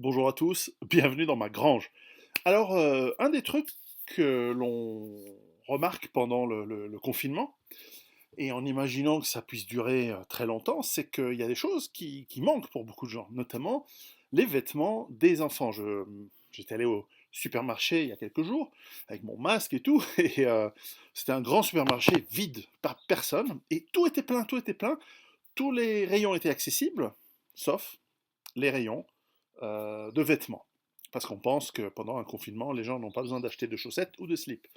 Bonjour à tous, bienvenue dans ma grange. Alors, un des trucs que l'on remarque pendant le confinement, et en imaginant que ça puisse durer très longtemps, c'est qu'il y a des choses qui manquent pour beaucoup de gens, notamment les vêtements des enfants. J'étais allé au supermarché il y a quelques jours, avec mon masque et tout, et c'était un grand supermarché vide, pas personne, et tout était plein, tout était plein. Tous les rayons étaient accessibles, sauf les rayons de vêtements. Parce qu'on pense que pendant un confinement, les gens n'ont pas besoin d'acheter de chaussettes ou de slips.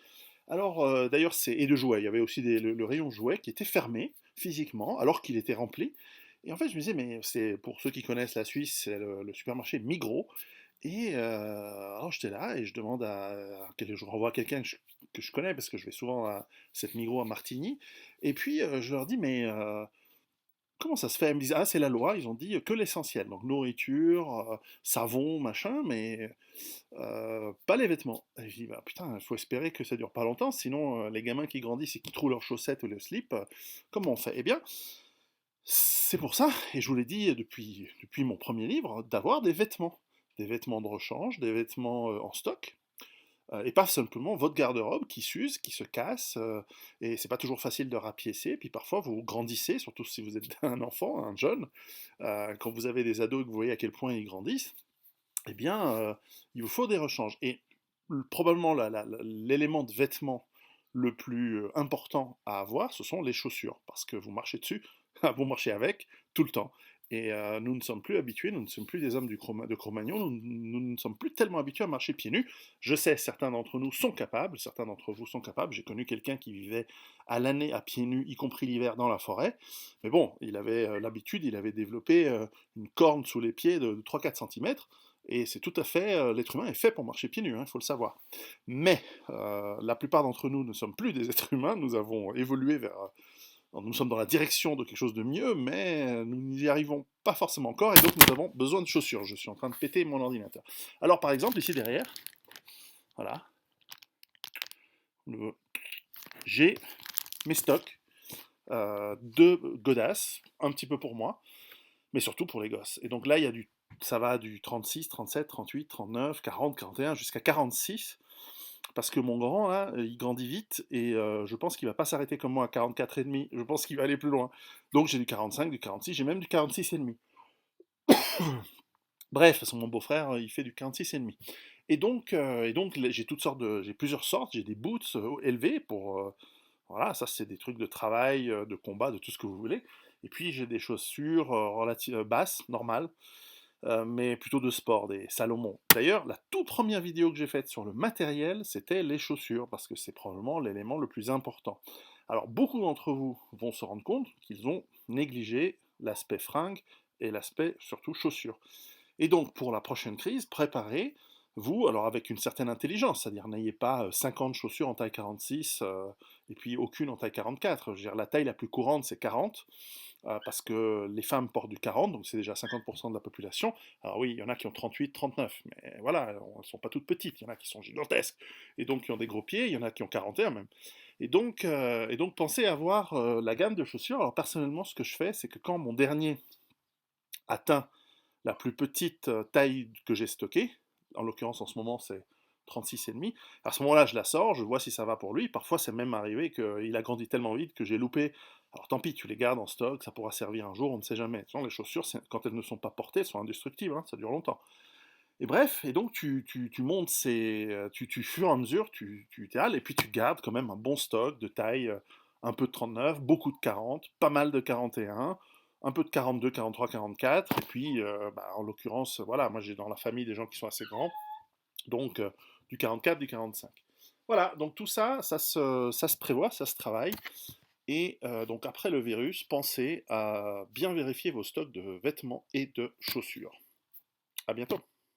Alors, d'ailleurs, et de jouets. Il y avait aussi le rayon jouets qui était fermé physiquement, alors qu'il était rempli. Et en fait, je me disais, mais c'est pour ceux qui connaissent la Suisse, c'est le supermarché Migros. Et alors j'étais là et je demande je renvoie quelqu'un que je connais parce que je vais souvent à cette Migros à Martigny. Et puis je leur dis, mais comment ça se fait? Ils me disent, ah, c'est la loi, ils ont dit que l'essentiel. Donc nourriture, savon, machin, mais pas les vêtements. Et je dis, bah putain, il faut espérer que ça dure pas longtemps, sinon les gamins qui grandissent et qui trouvent leurs chaussettes ou le slip, comment on fait? Eh bien, c'est pour ça, et je vous l'ai dit depuis mon premier livre, d'avoir des vêtements. Des vêtements de rechange, des vêtements en stock, et pas simplement votre garde-robe qui s'use, qui se casse, et c'est pas toujours facile de rapiécer, puis parfois vous grandissez, surtout si vous êtes un enfant, un jeune, quand vous avez des ados et que vous voyez à quel point ils grandissent, eh bien, il vous faut des rechanges. Et probablement l'élément de vêtement le plus important à avoir, ce sont les chaussures, parce que vous marchez dessus, vous marchez avec tout le temps. Et nous ne sommes plus habitués, nous ne sommes plus des hommes de Cro-Magnon, nous ne sommes plus tellement habitués à marcher pieds nus. Je sais, certains d'entre nous sont capables, certains d'entre vous sont capables. J'ai connu quelqu'un qui vivait à l'année à pieds nus, y compris l'hiver dans la forêt. Mais bon, il avait l'habitude, il avait développé une corne sous les pieds de 3-4 cm. Et c'est tout à fait, l'être humain est fait pour marcher pieds nus, il faut le savoir. Mais la plupart d'entre nous ne sommes plus des êtres humains, nous avons évolué nous sommes dans la direction de quelque chose de mieux, mais nous n'y arrivons pas forcément encore, et donc nous avons besoin de chaussures. Je suis en train de péter mon ordinateur. Alors par exemple, ici derrière, voilà, j'ai mes stocks de godasses, un petit peu pour moi, mais surtout pour les gosses. Et donc là, ça va du 36, 37, 38, 39, 40, 41 jusqu'à 46. Parce que mon grand, là, il grandit vite et je pense qu'il va pas s'arrêter comme moi à 44 et demi. Je pense qu'il va aller plus loin. Donc j'ai du 45, du 46, j'ai même du 46 et demi. Bref, parce que mon beau-frère, il fait du 46 et demi. Et donc j'ai plusieurs sortes. J'ai des boots élevés pour, voilà, ça c'est des trucs de travail, de combat, de tout ce que vous voulez. Et puis j'ai des chaussures basses, normales, mais plutôt de sport, des Salomon. D'ailleurs, la toute première vidéo que j'ai faite sur le matériel, c'était les chaussures, parce que c'est probablement l'élément le plus important. Alors, beaucoup d'entre vous vont se rendre compte qu'ils ont négligé l'aspect fringue et l'aspect surtout chaussures. Et donc, pour la prochaine crise, préparez-vous, alors avec une certaine intelligence, c'est-à-dire n'ayez pas 50 chaussures en taille 46 et puis aucune en taille 44. Je veux dire, la taille la plus courante, c'est 40, parce que les femmes portent du 40, donc c'est déjà 50% de la population. Alors oui, il y en a qui ont 38, 39, mais voilà, elles ne sont pas toutes petites, il y en a qui sont gigantesques, et donc qui ont des gros pieds, il y en a qui ont 41 même. Et donc pensez à avoir la gamme de chaussures. Alors personnellement, ce que je fais, c'est que quand mon dernier atteint la plus petite taille que j'ai stockée, en l'occurrence en ce moment c'est 36,5, à ce moment-là je la sors, je vois si ça va pour lui, parfois c'est même arrivé qu'il a grandi tellement vite que j'ai loupé, alors tant pis, tu les gardes en stock, ça pourra servir un jour, on ne sait jamais. Les chaussures, quand elles ne sont pas portées, elles sont indestructibles, hein, ça dure longtemps. Et bref, et donc tu montes tu fur et à mesure, tu étales, et puis tu gardes quand même un bon stock de taille, un peu de 39, beaucoup de 40, pas mal de 41, un peu de 42, 43, 44, et puis en l'occurrence, voilà, moi j'ai dans la famille des gens qui sont assez grands, donc du 44, du 45. Voilà, donc tout ça, ça se prévoit, ça se travaille, et donc après le virus, pensez à bien vérifier vos stocks de vêtements et de chaussures. À bientôt.